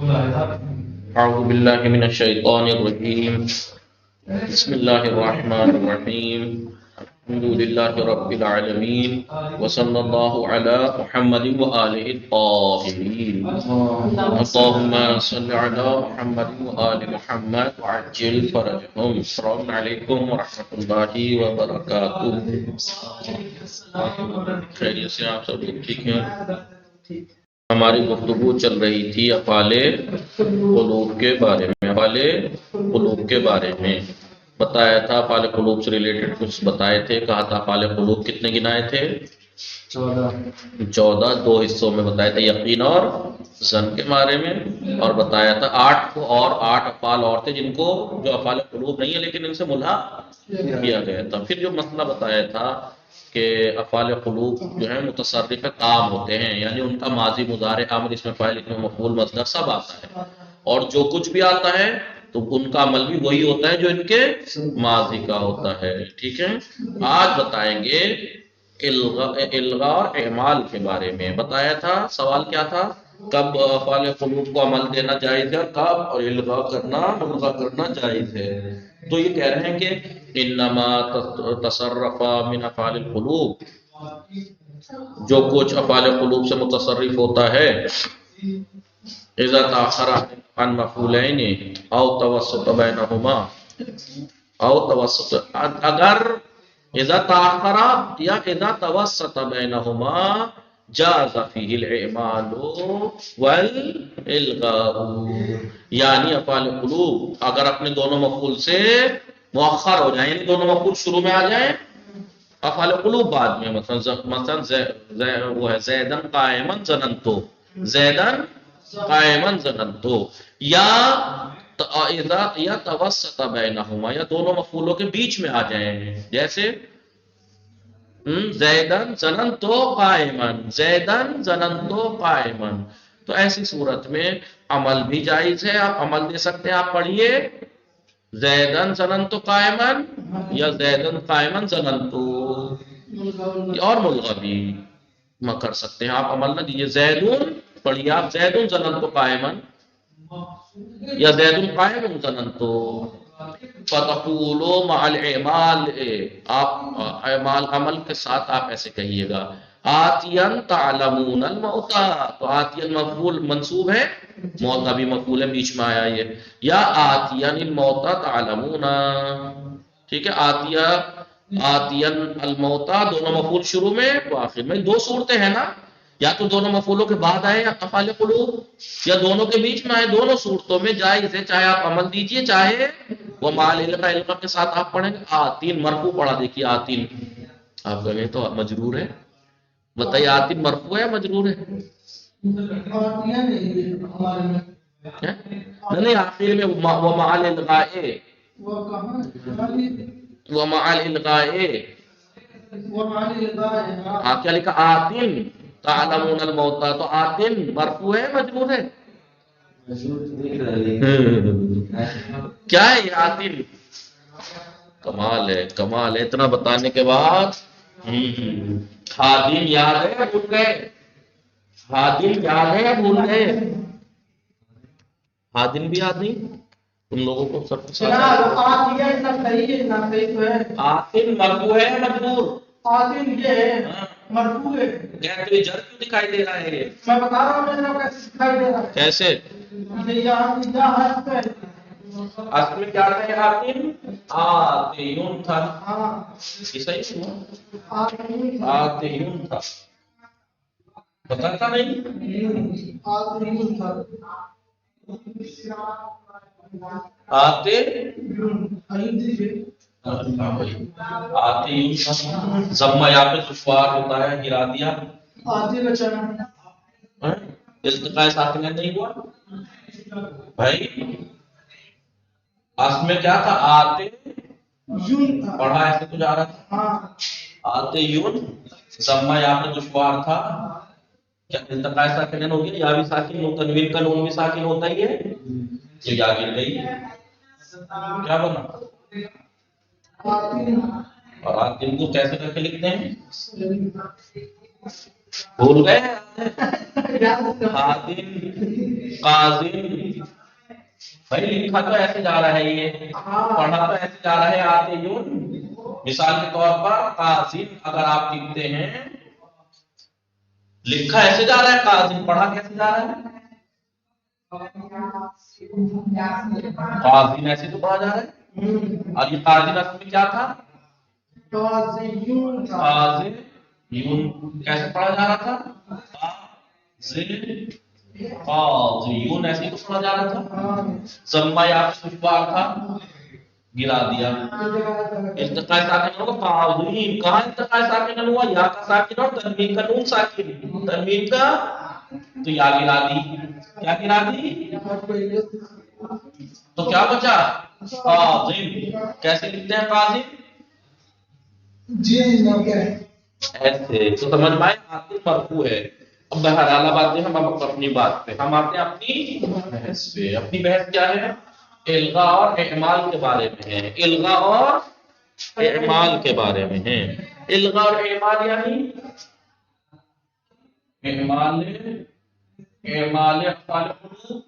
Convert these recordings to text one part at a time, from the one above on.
اعوذ باللہ من الشیطان الرجیم بسم اللہ الرحمن الرحیم الحمد للہ رب العالمین وصلی اللہ علی محمد وآلہ الطاہرین اللہم صلی علی محمد وآل محمد وعجل فرجہم. السلام علیکم ورحمۃ اللہ وبرکاتہ. خیریت سے آپ سب لوگ ٹھیک ہیں؟ ہماری گفتگو چل رہی تھی افعال قلوب کے بارے میں. افعال قلوب کے بارے میں بتایا تھا، افعال قلوب سے ریلیٹڈ کچھ بتائے تھے. کہا تھا افعال قلوب کتنے گنائے تھے؟ 14. دو حصوں میں بتایا تھا، یقین اور ظن کے بارے میں. اور بتایا تھا 8 کو، اور 8 افعال اور تھے جن کو جو افعال قلوب نہیں ہے لیکن ان سے ملحق کیا گیا تھا. پھر جو مسئلہ بتایا تھا کہ افعال قلوب جو ہیں متصرف تام ہوتے ہیں، یعنی ان کا ماضی مضارع امر اسم فاعل اسم مفعول مصدر سب آتا ہے، اور جو کچھ بھی آتا ہے تو ان کا عمل بھی وہی ہوتا ہے جو ان کے ماضی کا ہوتا ہے. ٹھیک ہے. آج بتائیں گے الغاء اور اعمال کے بارے میں. بتایا تھا سوال کیا تھا، کب افعال قلوب کو عمل دینا جائز ہے اور کب اور الغاء کرنا ملغا کرنا جائز ہے. تو یہ کہہ رہے ہیں کہ انما تصرف من افعال القلوب، جو کچھ افعال قلوب سے متصرف ہوتا ہے، اذا تاخر عن مفعولین او توسط بینہما، او توسط اگر اذا تاخر یا اذا توسط بینہما جاز فیہ الاعمال والالغاء. یعنی افعال قلوب اگر اپنے دونوں مفعول سے مؤخر ہو جائیں، یعنی دونوں مفعول شروع میں آ جائیں، افعال قلوب بعد میں، مثلا وہ ہے زیدن قائما ظننتو، زیدن قائما ظننتو، یا یا توسط بینہما، یا دونوں مفعولوں کے بیچ میں آ جائیں، جیسے زیدن ظننتو قائما، زیدن ظننتو قائما. تو ایسی صورت میں عمل بھی جائز ہے، آپ عمل دے سکتے ہیں. آپ پڑھیے زیدن ظننتو قائما یا زیدن قائما ظننتو، اور ملغا بھی کر سکتے ہیں. آپ عمل نہ دیجیے. زیدون پڑھیے آپ زیدن ظننتو قائما یا زیدن قائما ظننتو. فتقولوا مع الاعمال، آپ اعمال عمل کے ساتھ آپ ایسے کہیے گا، آتین تعلمون الموتى. تو آتین مفعول منصوب ہے، موتا بھی مفعول ہے، بیچ میں آیا یہ، یا آتین الموتى تعلمون. ٹھیک ہے. آتین الموتى دونوں مفعول شروع میں تو آخر میں. دو صورتیں ہیں نا، یا تو دونوں مفعولوں کے بعد آئے یا افعال قلوب، یا دونوں کے بیچ میں آئے. دونوں صورتوں میں جائز ہے، چاہے آپ عمل دیجئے چاہے وہ مال القاء کے ساتھ آپ پڑھیں گے. آتین مرفوع پڑھا دیکھیے. آتین آپ کہیں تو مجرور ہے. بتائیے آتین مرفوع ہے مجرور ہے؟ نہیں، آخر میں ومع الالغاء، ومع الالغاء. کیا لکھا؟ آتین تعلمون الموتى. تو آتین مرفوع ہے مجرور ہے؟ کیا ہے یہ آتین؟ کمال ہے، کمال ہے. اتنا بتانے کے بعد خادم یاد ہے یا بھول گئے؟ خادم یاد ہے یا بھول گئے؟ خادم بھی یاد نہیں تم لوگوں کو؟ سب آتین مرفوع ہے مجبور؟ آتین یہ ہے مرفوع ہے. کہتے ہیں جر کیوں دکھائی دے رہا ہے؟ میں بتا رہا ہوں کیسے دکھائی دے رہا ہے. کیسے؟ اصل میں کیا تھا یہ آتین؟ آتیون تھا. صحیح ہوا، آتیون تھا. بتاتا نہیں آتیون تھا. آتے ضمہ یہاں پہ دشوار ہوتا ہے، گرا دیا. التقاء ساکنین نہیں ہوا بھائی. اصل میں کیا تھا؟ آتے پڑھا ایسے تو جا رہا تھا. آتے یون ضمہ یہاں پہ دشوار تھا. کیا التقاء ساکنین ہو گیا؟ یا بھی ساکن ہوتا، تنوین کا نون بھی ساکن ہوتا ہی ہے. یہ یا گر گئی، کیا بنا؟ اور آتین کو کیسے کر کے لکھتے ہیں؟ بھول گئے خادم قاضم، بھائی لکھا تو ایسے جا رہا ہے، یہ پڑھا تو ایسے جا رہا ہے آتیون۔ مثال کے طور پر قاضم اگر آپ لکھتے ہیں، لکھا ایسے جا رہا ہے، قاضم پڑھا کیسے جا رہا ہے؟ قاضم ایسے تو پڑھا جا رہا ہے، اور یہ قاضم اصل میں کیا تھا؟ قاضم کیسے پڑھا جا رہا تھا؟ قاضیون ایسے تو پڑھا جا رہا تھا، ضمہ یا کچھ بار تھا گرا دیا، ارتقاء ساکن ہوگا قاضین، کہاں ارتقاء ساکن ہوا؟ یا کا ساکن اور تنوین کا نون ساکن، تنوین کا تو یا گرا دی، کیا گرا دی؟ تو کیا بچا؟ قاضم، کیسے لکھتے ہیں قاضم؟ ایسے تو سمجھ میں آتی مرفوع ہے۔ اب بہرحال اب آتے ہیں ہم اپنی بات پہ، ہم آتے ہیں اپنی بحث پہ۔ اپنی بحث کیا ہے؟ الغاء اور اعمال کے بارے میں ہے، الغاء اور اعمال کے بارے میں ہے۔ الغاء اور اعمال یعنی اعمال افعال قلوب،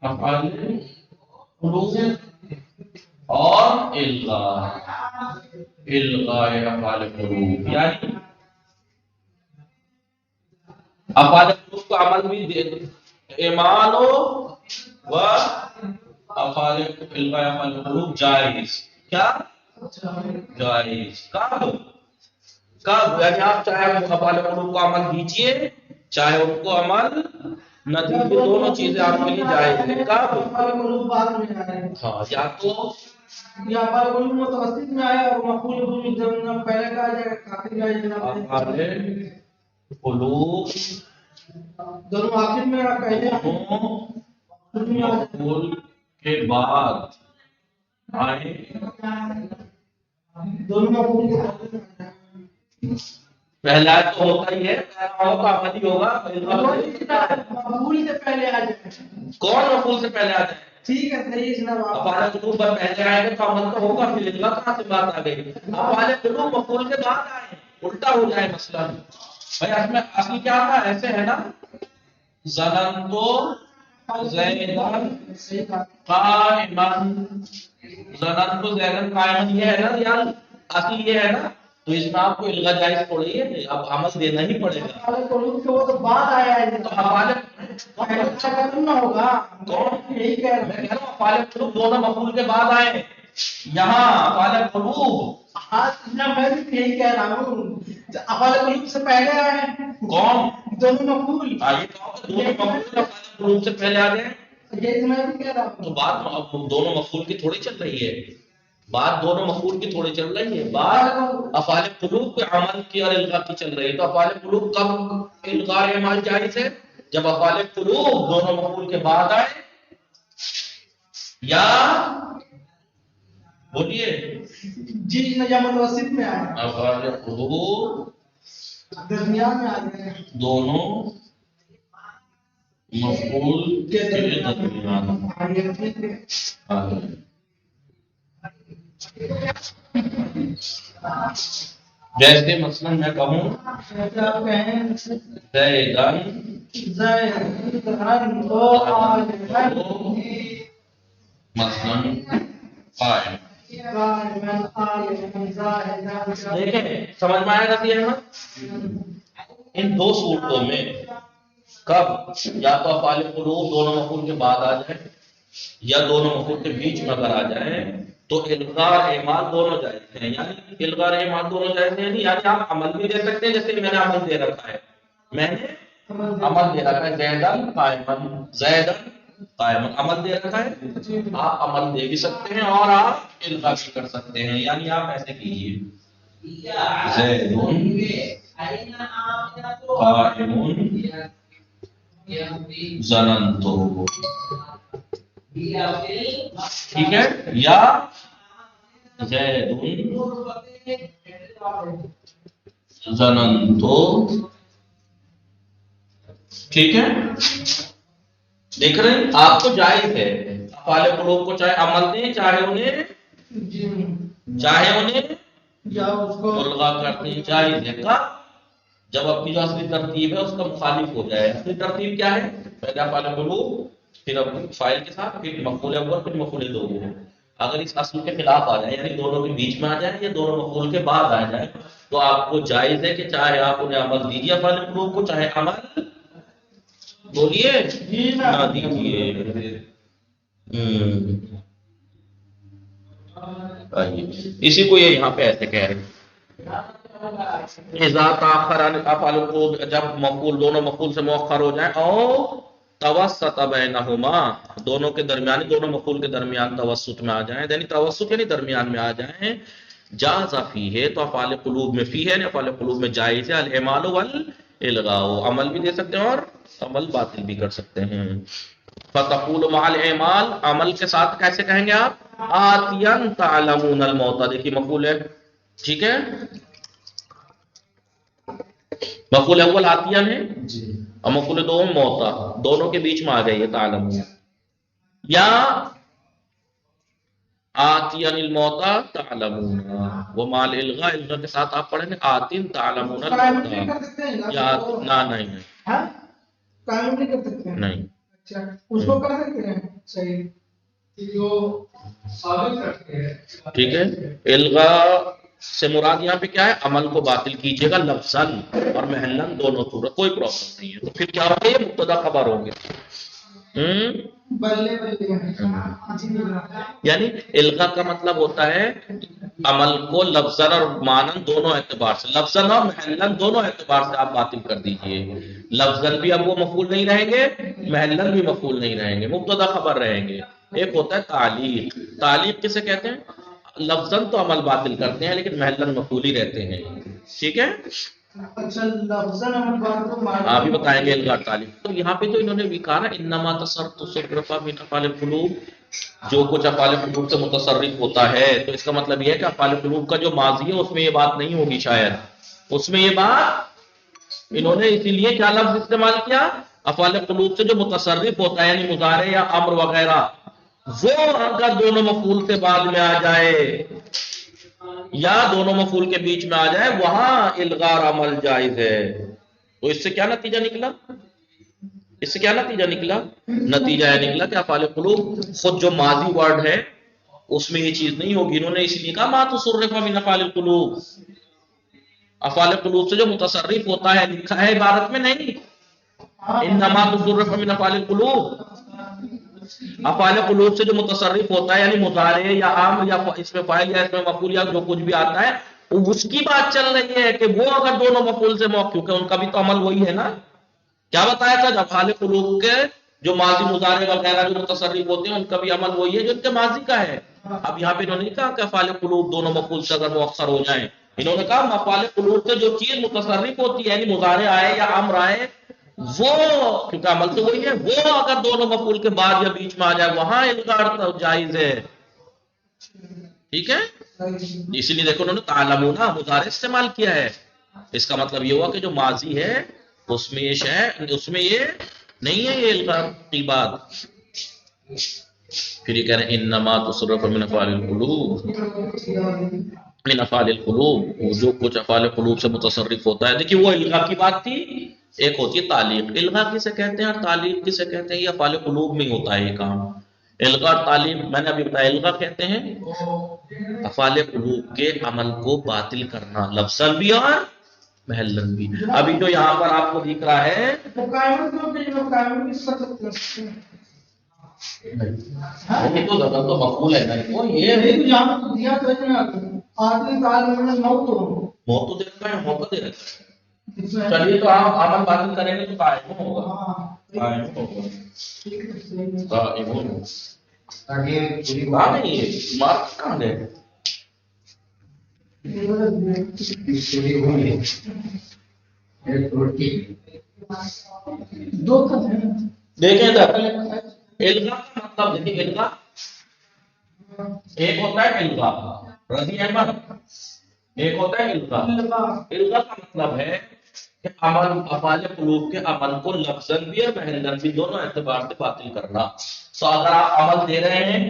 افعال قلوب اور الغاء افعال قلوب، یعنی افعال قلوب کو عمل بھی دے اعمال و افعال الغاء افعال قلوب جائز، کیا جائز؟ کب یعنی آپ چاہے افعال قلوب کو عمل دیجیے چاہے ان کو عمل نہ دیجیے، دونوں چیزیں آپ کے لیے جائز ہیں۔ کب؟ ہاں، یا تو یا افعال قلوب متوسط میں آیا اور مفعول به جب پہلے کا جائے آخر میں آئے، افعال قلوب دونوں آخر میں پہلے مفعول کے بعد آئے، دونوں مفعول کے بعد پہلا تو ہوتا ہی ہے، کا عملی ہوگا مفعول سے پہلے آ جائے۔ کون مفعول سے پہلے آ جائے؟ ٹھیک ہے، صحیح جناب۔ افعال قلوب پر پہلے آئے گا تو عمل تو ہوگا، پھر الغاء کہاں سے بات آ گئی؟ افعال قلوب مفعول کے بعد آئے، الٹا ہو جائے مسئلہ۔ بھائی اصل کیا تھا؟ ایسے ہے نا، ظننتو زیدن قائما، ظننتو زیدن قائما، یہ ہے نا ریاض، اصل یہ ہے نا، تو اس میں آپ کو الغاء جائز پڑی ہے، اب عمل دینا ہی پڑے گا۔ افعال قلوب سے وہ تو بعد آیا ہے، تو افعال ختم نہ ہوگا۔ کون؟ یہی کہہ رہا ہوں، میں کہہ رہا ہوں افعال قلوب دونوں مفعول کے بعد آئے، یہاں افعال قلوب، ہاں میں بھی یہی کہہ رہا ہوں، افعال قلوب سے پہلے آئے۔ کون؟ دونوں مفعول۔ آئیے دونوں مفعول افعال قلوب سے پہلے آ گئے، یہ میں بھی کہہ رہا ہوں۔ تو بات دونوں مفعول کی تھوڑی چل رہی ہے، بات دونوں مفعول کی تھوڑی چل رہی ہے، بات افعال قلوب کے عمل کی اور الغاء کی چل رہی ہے۔ تو افعال قلوب کب الغاء اعمال جائز ہے؟ جب افعال قلوب دونوں مفعول کے بعد آئے، یا بولیے جی یا متوسط میں آئے، افعال قلوب درمیان میں آ گئے، دونوں مفعول کے درمیان آ گئے۔ جیسے مثلا میں کہوں مثلا قائم، دیکھیں سمجھ میں آئے گا یہ ان دو صورتوں میں کب یا تو افعال قلوب دونوں مفعول کے بعد آ جائے، یا دونوں مفعول کے بیچ میں اگر آ جائیں تو الغاء اعمال دونوں جائز ہیں، یعنی الغاء اعمال دونوں جائز ہیں، یعنی آپ عمل بھی دے سکتے ہیں، جیسے میں نے عمل دے رکھا ہے، میں نے عمل دے رکھا ہے زیدن قائمن، زیدن قائمن عمل دے رکھا ہے، آپ عمل دے بھی سکتے ہیں اور آپ الغاء بھی کر سکتے ہیں، یعنی آپ ایسے کیجیے زیدن قائمن ظننتو، ٹھیک ہے، یا زیدن ظننتو، ٹھیک ہے، دیکھ رہے ہیں آپ کو جائز ہے، افعال قلوب کو چاہے عمل دیں چاہے انہیں یا اس کو الغاء کرتے ہیں، جائز ہے۔ کب؟ جب اپنی جو اصلی ترتیب ہے اس کا مخالف ہو جائے. اصلی ترتیب کیا ہے؟ پہلے افعال قلوب، پھر فاعل کے ساتھ، پھر مفعول اول، پھر مفعول دوم. اگر اس اصل کے خلاف آ جائے، یعنی دونوں کے بیچ میں آ جائے یا دونوں مفعول کے بعد آ جائے، تو آپ کو جائز ہے کہ چاہے آپ انہیں عمل دیجیے افعال قلوب کو، چاہے عمل بولیے نہ دیجیے. اسی کو یہ یہاں پہ ایسے کہہ رہے ہیں، اذا تاخر عن افعال القلوب، جب مفعول دونوں مفعول سے مؤخر ہو جائیں، او توسط بینہما، دونوں کے درمیان، دونوں مفعول کے درمیان توسط میں آ جائیں، یعنی توسط یعنی درمیان میں آ جائیں. جاز فی ہے، تو افعال قلوب میں فی ہے، یعنی افعال قلوب میں جائز ہے الاعمال والالغاء، عمل بھی دے سکتے ہیں اور عمل باطل بھی کر سکتے ہیں. فتقول مع الاعمال، عمل کے ساتھ کیسے کہیں گے آپ؟ آتین تعلمون الموت، دیکھیے مفعول ہے، ٹھیک ہے، مفعول اول آتین ہے اور مفعول دوم موتا، دونوں کے بیچ میں آ گئی ہے تعلمون. یا آتین الموتا تعلمون، وہ مال الغاء، الغاء کے ساتھ آپ پڑھیں گے آتین تعلمون الموتا، یا نہ نہیں نہیں. اچھا اس کو کر سکتے ہیں صحیح جو ثابت کرتے ہیں. ٹھیک ہے، الغاء سے مراد یہاں پہ کیا ہے؟ عمل کو باطل کیجیے گا لفظاً اور محلاً، دونوں صورت کوئی پرابلم نہیں ہے. تو پھر کیا ہوگا؟ یہ مبتدا خبر ہوں گے. بلے بلے یعنی الغاء کا مطلب ہوتا ہے عمل کو لفظاً اور معناً دونوں اعتبار سے، لفظاً اور محلاً دونوں اعتبار سے آپ باطل کر دیجئے. لفظاً بھی اب وہ مفعول نہیں رہیں گے، محلاً بھی مفعول نہیں رہیں گے، مبتدا خبر رہیں گے. ایک ہوتا ہے تعلیق. تعلیق کسے کہتے ہیں؟ لفظاً تو عمل باطل کرتے ہیں لیکن محلاً مفعول ہی رہتے ہیں. ٹھیک ہے، اچھا لفظاً ہم بات کو آپ ہی بتائیں گے الغاء تعلیق. تو یہاں پہ تو انہوں نے بھی کہا نا انما تصرف من افعال القلوب، جو کچھ افعال قلوب سے متصرف ہوتا ہے، تو اس کا مطلب یہ ہے کہ افعال قلوب کا جو ماضی ہے اس میں یہ بات نہیں ہوگی، شاید اس میں یہ بات، انہوں نے اسی لیے کیا لفظ استعمال کیا؟ افعال قلوب سے جو متصرف ہوتا ہے، یعنی مضارع یا امر وغیرہ، وہ اگر دونوں مفعول سے بعد میں آ جائے یا دونوں مفعول کے بیچ میں آ جائے، وہاں الغاء عمل جائز ہے. تو اس سے کیا نتیجہ نکلا؟ اس سے کیا نتیجہ نکلا؟ نتیجہ یہ نکلا کہ افعال قلوب خود جو ماضی ورڈ ہے اس میں یہ چیز نہیں ہوگی. انہوں نے اس لیے کہا ما تصرف من افعال القلوب، افعال قلوب سے جو متصرف ہوتا ہے، لکھا ہے عبارت میں نہیں، انما تصرف من افعال القلوب، افعال قلوب سے جو متصرف ہوتا ہے، یعنی مضارع یا عام یا اس میں فاعل یا اس میں مفعول یا جو کچھ بھی آتا ہے، اس کی بات چل رہی ہے کہ وہ اگر دونوں مفعول سے کیونکہ ان کا بھی تو عمل وہی ہے نا. کیا بتایا تھا؟ جب افعال قلوب کے جو ماضی مضارع وغیرہ جو متصرف ہوتے ہیں ان کا بھی عمل وہی ہے جو ان کے ماضی کا ہے. اب یہاں پہ انہوں نے کہا کہ افعال قلوب دونوں مفعول سے اگر مؤخر ہو جائیں، انہوں نے کہا افعال قلوب سے جو چیز متصرف ہوتی ہے، یعنی مضارع آئے یا امر آئے، وہ کیونکہ عمل تو وہی ہے، وہ اگر دونوں مفعول کے بعد یا بیچ میں آ جائے وہاں الغاء جائز ہے. ٹھیک ہے، اسی لیے دیکھو انہوں نے تعلمون مضارع استعمال کیا ہے. اس کا مطلب یہ ہوا کہ جو ماضی ہے اس میں یہ شے، اس میں یہ نہیں ہے یہ الغاء کی بات. پھر یہ کہہ رہے ہیں انما تصرف من افعال القلوب، من افعال القلوب، جو کچھ افعال قلوب سے متصرف ہوتا ہے. دیکھیے وہ الغاء کی بات تھی، ایک ہوتی ہے تعلیق. الغاء کسے کہتے ہیں اور تعلیق کسے کہتے ہیں؟ یہ افعال قلوب میں ہوتا ہے یہ کام. الغاء اور تعلیق میں نے ابھی بتایا. الغاء کہتے ہیں افعال قلوب کے عمل کو باطل کرنا، لفظاً بھی اور محلاً بھی. ابھی جو یہاں پر آپ کو دکھ رہا ہے یہ تو زیادہ تو مقبول ہے نا، یہ موت تو دیکھتا ہے، موت دے رہتا ہے. چلیے تو آپ عمل باطل کریں گے تو قائم ہوگا، قائم ہوگا، قائم ہوگا. کہاں نہیں ہے مارک کہاں ہے؟ دیکھیں ادھر الغاء کا مطلب دیکھیں. الغاء ایک ہوتا ہے الغاء رضی احمد، ایک ہوتا ہے الغاء. الغاء کا مطلب ہے کہ عمل، افعال قلوب کے عمل کو لفظاً بھی اور محلاً بھی دونوں اعتبار سے باطل کرنا. تو اگر آپ عمل دے رہے ہیں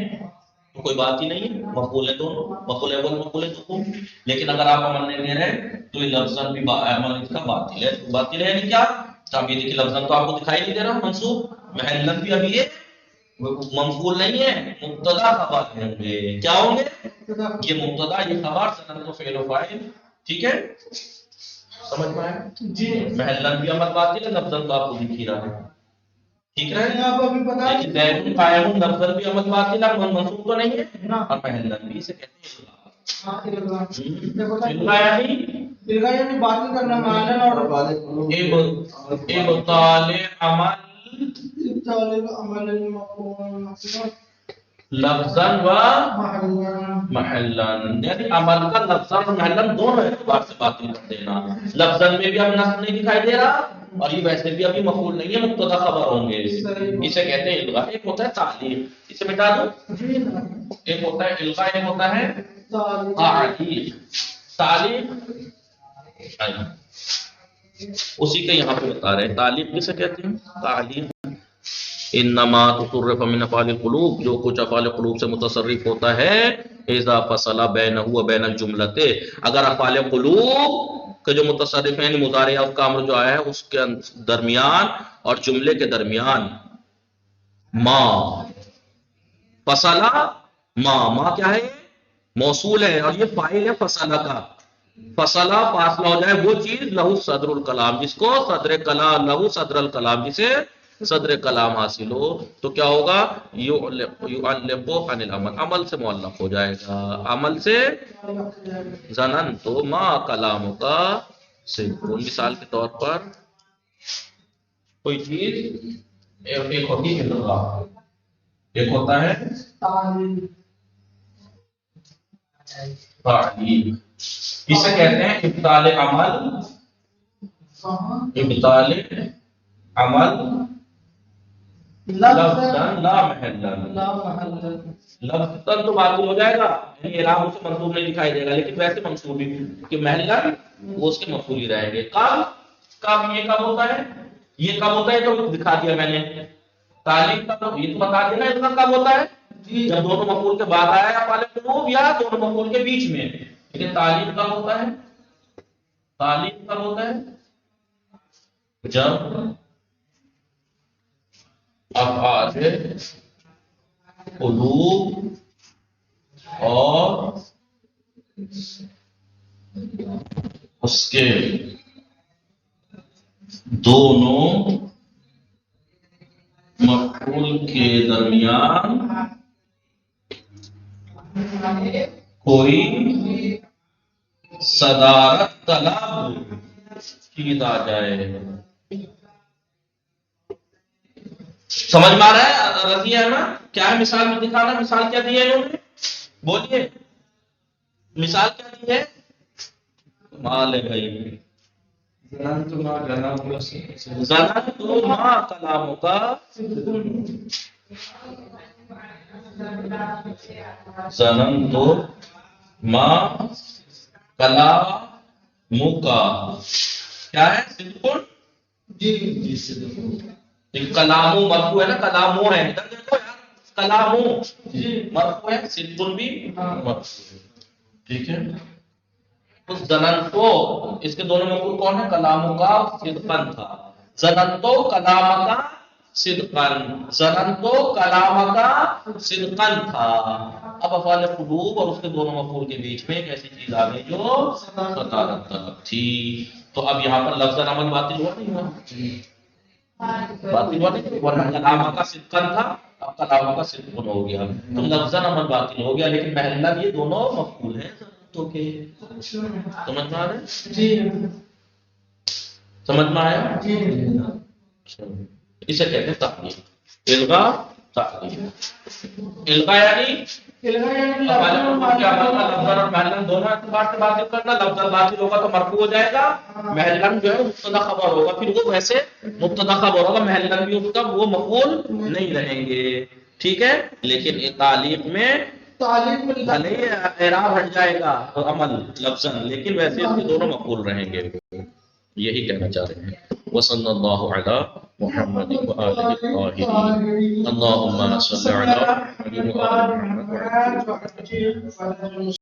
تو کوئی بات ہی نہیں ہے، مفعول ہے دونوں، مفعول اول مفعول دوم. لیکن اگر آپ عمل نہیں دے رہے تو یہ لفظاً بھی عمل اس کا باطل ہے. باطل ہے یعنی کیا؟ تو اب یہ دیکھیے لفظاً تو آپ کو دکھائی نہیں دے رہا منصوب، محلاً بھی ابھی یہ منقول نہیں ہے، مبتدا خبر ہوں گے. کیا ہوں گے؟ یہ مبتدا یہ خبر سنن تو فعل و فاعل. ٹھیک ہے، سمجھ میں آیا؟ جی محلاً بھی عمل باطل ہے، لفظاً تو آپ کو دکھ ہی رہا ہے. ٹھیک ہے، لیکن آپ ابھی بتا لیکن زید قائم لفظاً بھی عمل باطل ہے، منصوب تو نہیں ہے، اور محلاً بھی اسے کہتے ہیں الغا یعنی باطل کرنا معنی اور ابطال عمل ابطال عمل المفعول لفظاً و محلاً، یعنی عمل کا لفظاً اور محلاً دونوں اعتبار سے باطل کر دینا. لفظاً میں بھی اب نصب نہیں دکھائی دے رہا، اور یہ ویسے بھی ابھی مفعول نہیں ہے، مبتدا خبر ہوں گے. اسے کہتے ہیں الغا. ایک ہوتا ہے تعلیق، اسے مٹا دو. ایک ہوتا ہے الغا، ایک ہوتا ہے تعلیق. تعلیق اسی کے یہاں پہ بتا رہے ہیں. تعلیق کسے کہتے ہیں؟ تعلیق انما تصرف من افعال القلوب، جو کچھ افعال قلوب سے متصرف ہوتا ہے، اذا فصل بینہ و بین الجملۃ، اگر افعال قلوب کے جو متصرف ہیں، یعنی مضارع اور کامر جو آیا ہے اس کے درمیان اور جملے کے درمیان ما فصلہ، ما کیا ہے؟ موصول ہے، اور یہ فاعل ہے فصلہ کا. فصلہ فاصلہ ہو جائے وہ چیز، لہو صدر الکلام، جس کو صدر کلام، لہو صدر الکلام، جسے صدر کلام حاصل ہو، تو کیا ہوگا؟ یعلق عن العمل، عمل سے معلق ہو جائے گا. عمل سے ظننت ما کلام کا صدق. مثال کے طور پر کوئی چیز ایک ہوتی ہے الغا، ایک ہوتا ہے تعلیق. اسے کہتے ہیں ابطال عمل، ابطال عمل لفظاً لا محلاً. لفظاً تو باطل ہو جائے گا، یعنی اعراب اسے منصوب نہیں دکھائی دے گا، لیکن ویسے منصوب ہی کہ محلاً وہ اس کے مفعول ہی رہیں گے. کب یہ کب ہوتا ہے؟ یہ کب ہوتا ہے تو دکھا دیا میں نے. تعلیق کا یہ تو بتا دینا اس کا کب ہوتا ہے، جب دونوں مفعول کے بعد آیا یا افعال قلوب یا دونوں مفعول کے بیچ میں. لیکن تعلیق کب ہوتا ہے؟ تعلیق کب ہوتا ہے؟ جب افعال قلوب اور اس کے دونوں مفعول کے درمیان کوئی صدارت طلب چیز آ جائے. سمجھ میں آ رہا ہے رضی احمد؟ کیا ہے مثال میں دکھانا؟ مثال کیا دی ہے انہوں نے؟ بولیے مثال کیا دی ہے؟ مال ہے بھائی. ظننت ما کلام کا ظننت ما کلام کا کیا ہے؟ صدق. جی صدق. کلامو مرفوع ہے نا، کلامو ہے، ادھر دیکھو یار، کلامو مرفوع ہے، صدق بھی مرفوع ہے. ٹھیک ہے، اس ظننتو اس کے دونوں مفعول کون ہے؟ کلام کا صدقن تھا. ظننتو کلام کا صدقن، ظننتو کلام کا صدقن تھا. اب افعال قلوب اور اس کے دونوں مفعول کے بیچ میں ایک ایسی چیز آ گئی جو صدارت طلب تھی. تو اب یہاں پر لفظ عمل باطل ہوا نہیں ہوا؟ باطل ہوا نہیں، ورنہ کلام کا صدقن تھا، اب کلام کا صدقن ہو گیا تو لفظ عمل باطل ہو گیا. لیکن محلہ یہ دونوں مفعول ہیں تو کہ سمجھ میں آ رہا ہے؟ جی سمجھ میں آیا؟ جی. اسے کہتے ہیں تعلیق. الغا تعلیق. الغا یعنی دونوں اعتبار سے باطل کرنا. لفظ باطل ہوگا تو مرفوع ہو جائے گا، محلاً جو ہے مبتدا خبر ہوگا، پھر وہ ویسے مبتدا خبر ہوگا، محلاً بھی اس کا وہ مفعول نہیں رہیں گے. ٹھیک ہے، لیکن تعلیق میں بھلے اعراب ہٹ جائے گا عمل لفظاً، لیکن ویسے اس کے دونوں مفعول رہیں گے. یہی کہنا چاہ رہے ہیں. وصلی اللہ علی محمد وآله الطاهرين اللهم صل على محمد وآل محمد وعلى آل محمد.